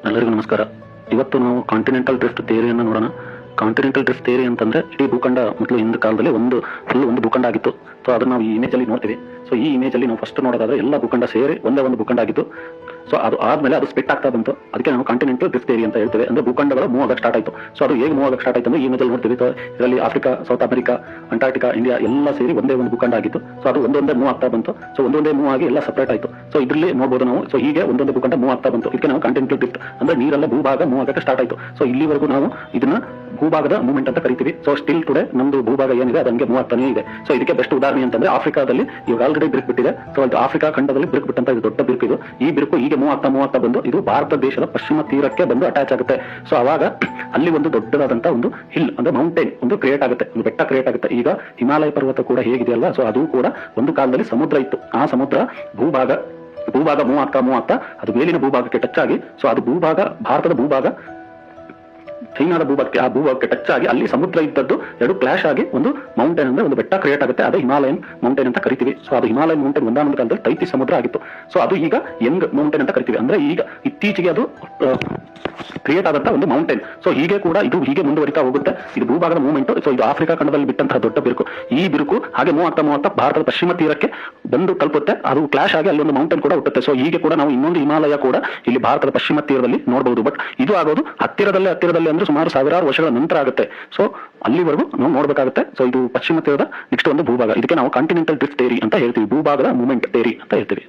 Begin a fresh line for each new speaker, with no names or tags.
ಎಲ್ಲರಿಗೂ ನಮಸ್ಕಾರ. ಇವತ್ತು ನಾವು ಕಾಂಟಿನೆಂಟಲ್ ಡ್ರಿಫ್ಟ್ ಥಿಯರಿಯನ್ನು ನೋಡೋಣ. ಕಾಂಟಿನೆಂಟಲ್ ಡ್ರಿಫ್ಟ್ ಥಿಯರಿ ಅಂತಂದ್ರೆ ಇಡೀ ಭೂಖಂಡ ಮೊದಲು ಹಿಂದಿನ ಕಾಲದಲ್ಲಿ ಒಂದು ಭೂಖಂಡ ಆಗಿತ್ತು. ಸೊ ಅದನ್ನ ನಾವು ಈ ಇಮೇಜ್ ಅಲ್ಲಿ ನೋಡ್ತೀವಿ. ಸೊ ಈ ಇಮೇಜ್ ಅಲ್ಲಿ ನಾವು ಫಸ್ಟ್ ನೋಡೋದಾದ್ರೆ ಎಲ್ಲ ಭೂಖಂಡ ಸೇರಿ ಒಂದೇ ಒಂದು ಭೂಖಂಡ ಆಗಿತ್ತು. ಸೊ ಅದು ಆದ್ಮೇಲೆ ಅದು ಸ್ಪ್ಲಿಟ್ ಆಗ್ತಾ ಬಂತು. ಅದಕ್ಕೆ ನಾವು ಕಾಂಟಿನೆಂಟಲ್ ಡ್ರಿಫ್ಟ್ ಥಿಯರಿ ಅಂತ ಹೇಳ್ತೇವೆ. ಅಂದ್ರೆ ಭೂಖಂಡಗಳು ಮೂವ್ ಆಗಕ್ಕೆ ಸ್ಟಾರ್ಟ್ ಆಯ್ತು. ಸೊ ಅದು ಹೇಗೆ ಮೂವ್ ಆಗಕ್ಕೆ ಸ್ಟಾರ್ಟ್ ಆಯ್ತು ಅಂದ್ರೆ ಈ ಇಮೇಜ್ ಅಲ್ಲಿ ನೋಡ್ತೀವಿ. ಇದರಲ್ಲಿ Africa, south America, Antarctica, India ಎಲ್ಲ ಸೇರಿ ಒಂದೇ ಒಂದು ಭೂಖಂಡ ಆಗಿತ್ತು. ಸೊ ಅದು ಒಂದೊಂದೇ ಮೂವ್ ಆಗ್ತಾ ಬಂತು. ಸೊ ಒಂದೊಂದೇ ಮೂವ್ ಆಗಿ ಎಲ್ಲ ಸಪರೇಟ್ ಆಯ್ತು. ಸೊ ಇದರಲ್ಲಿ ನೋಡಬಹುದು ನಾವು. ಸೊ ಹೀಗೆ ಒಂದೊಂದು ಭೂಖಂಡ ಮೂವ್ ಆಗ್ತಾ ಬಂತು. ಇದಕ್ಕೆ ನಾವು ಕಾಂಟಿನೆಂಟಲ್ ಡ್ರಿಫ್ಟ್ ಅಂದ್ರೆ ನೀರೆಲ್ಲ ಭೂಭಾಗ ಮೂವ್ ಆಗಕ್ಕೆ ಸ್ಟಾರ್ಟ್ ಆಯ್ತು. ಸೊ ಇಲ್ಲಿವರೆಗೂ ನಾವು ಇದನ್ನ ಭೂಭಾಗದ ಮೂವ್ಮೆಂಟ್ ಅಂತ ಕರಿತೀವಿ. ಸೊ ಸ್ಟಿಲ್ ಟುಡೇ ನಮ್ದು ಭೂಭಾಗ ಏನಿದೆ ಅದಂಗೆ ಮೂವ್ ಆಗ್ತಾನೆ ಇದೆ. ಸೊ ಇದಕ್ಕೆ ಬೆಸ್ಟ್ ಉದಾಹರಣೆ ಅಂತಂದ್ರೆ ಆಫ್ರಿಕಾದಲ್ಲಿ ಇವಾಗ ಆಲ್ರೆಡಿ ಬಿರುಕು ಬಿಟ್ಟಿದೆ. ಸೊ ಅದು ಆಫ್ರಿಕಾ ಖಂಡದಲ್ಲಿ ಬಿರುಕು ಬಿಟ್ಟಂತ ಇದು ದೊಡ್ಡ ಬಿರುಕು. ಇದು ಈ ಬಿರುಕು ಹೀಗೆ ಮೂವ್ ಆಗ್ತಾ ಬಂದು ಇದು ಭಾರತ ದೇಶದ ಪಶ್ಚಿಮ ತೀರಕ್ಕೆ ಬಂದು ಅಟ್ಯಾಚ್ ಆಗುತ್ತೆ. ಸೊ ಅವಾಗ ಅಲ್ಲಿ ಒಂದು ದೊಡ್ಡದಾದಂತ ಒಂದು ಹಿಲ್ ಅಂದ್ರೆ ಮೌಂಟೇನ್ ಒಂದು ಕ್ರಿಯೇಟ್ ಆಗುತ್ತೆ, ಒಂದು ಬೆಟ್ಟ ಕ್ರಿಯೇಟ್ ಆಗುತ್ತೆ. ಈಗ ಹಿಮಾಲಯ ಪರ್ವತ ಕೂಡ ಹೇಗಿದೆಯಲ್ಲ, ಸೊ ಅದು ಕೂಡ ಒಂದು ಕಾಲದಲ್ಲಿ ಸಮುದ್ರ ಇತ್ತು. ಆ ಸಮುದ್ರ ಭೂಭಾಗ ಮೂವ್ ಆಗ್ತಾ ಅದು ಮೇಲಿನ ಭೂಭಾಗಕ್ಕೆ ಟಚ್ ಆಗಿ, ಸೊ ಅದು ಭೂಭಾಗ ಭಾರತದ ಭೂಭಾಗ ಚೈನಾದ ಭೂಭಾಗಕ್ಕೆ ಆ ಭೂಭಾಗಕ್ಕೆ ಟಚ್ ಆಗಿ ಅಲ್ಲಿ ಸಮುದ್ರ ಇದ್ದದ್ದು ಎರಡು ಕ್ಲಾಶ್ ಆಗಿ ಒಂದು ಮೌಂಟೇನ್ ಅಂದ್ರೆ ಒಂದು ಬೆಟ್ಟ ಕ್ರಿಯೇಟ್ ಆಗುತ್ತೆ. ಅದೇ ಹಿಮಾಲಯನ್ ಮೌಂಟೇನ್ ಅಂತ ಕರಿತೀವಿ. ಸೊ ಅದು ಹಿಮಾಲಯನ್ ಮೌಂಟೇನ್ ಒಂದಾನೊಂದು ಕಾಲದಲ್ಲಿ ತೈತಿ ಸಮುದ್ರ ಆಗಿತ್ತು. ಸೊ ಅದು ಈಗ ಯಂಗ್ ಮೌಂಟೇನ್ ಅಂತ ಕರಿತೀವಿ. ಅಂದ್ರೆ ಈಗ ಇತ್ತೀಚೆಗೆ ಅದು ಕ್ರಿಯೇಟ್ ಆದಂತ ಒಂದು ಮೌಂಟೇನ್. ಸೊ ಹೀಗೆ ಕೂಡ ಇದು ಹೀಗೆ ಮುಂದುವರಿತಾ ಹೋಗುತ್ತೆ. ಇದು ಭೂಭಾಗದ ಮೂವ್ಮೆಂಟ್. ಸೊ ಇದು ಆಫ್ರಿಕಾ ಖಂಡದಲ್ಲಿ ಬಿಟ್ಟಂತಹ ದೊಡ್ಡ ಬಿರುಕು. ಈ ಬಿರುಕು ಹಾಗೆ ಮೂವ್ ಆಗ್ತಾ ಭಾರತದ ಪಶ್ಚಿಮ ತೀರಕ್ಕೆ ಬಂದು ತಲುಪುತ್ತೆ. ಅದು ಕ್ಲಾಶ್ ಆಗಿ ಅಲ್ಲಿ ಒಂದು ಮೌಂಟೇನ್ ಕೂಡ ಹುಟ್ಟುತ್ತೆ. ಸೊ ಹೀಗೆ ಕೂಡ ನಾವು ಇನ್ನೊಂದು ಹಿಮಾಲಯ ಕೂಡ ಇಲ್ಲಿ ಭಾರತದ ಪಶ್ಚಿಮ ತೀರದಲ್ಲಿ ನೋಡಬಹುದು. ಬಟ್ ಇದು ಆಗೋದು ಹತ್ತಿರದಲ್ಲಿ ಅಂದ್ರೆ ಸುಮಾರು ಸಾವಿರಾರು ವರ್ಷಗಳ ನಂತರ ಆಗುತ್ತೆ. ಸೊ ಅಲ್ಲಿವರೆಗೂ ನಾವು ನೋಡ್ಬೇಕಾಗುತ್ತೆ. ಸೊ ಇದು ಪಶ್ಚಿಮ ತೀರದ ನೆಕ್ಸ್ಟ್ ಒಂದು ಭೂಭಾಗ. ಇದಕ್ಕೆ ನಾವು ಕಾಂಟಿನೆಂಟಲ್ ಡ್ರಿಫ್ಟ್ ಥಿಯರಿ ಅಂತ ಹೇಳ್ತೀವಿ. ಭೂಭಾಗದ ಮೂವ್ಮೆಂಟ್ ಥಿಯರಿ ಅಂತ ಹೇಳ್ತೀವಿ.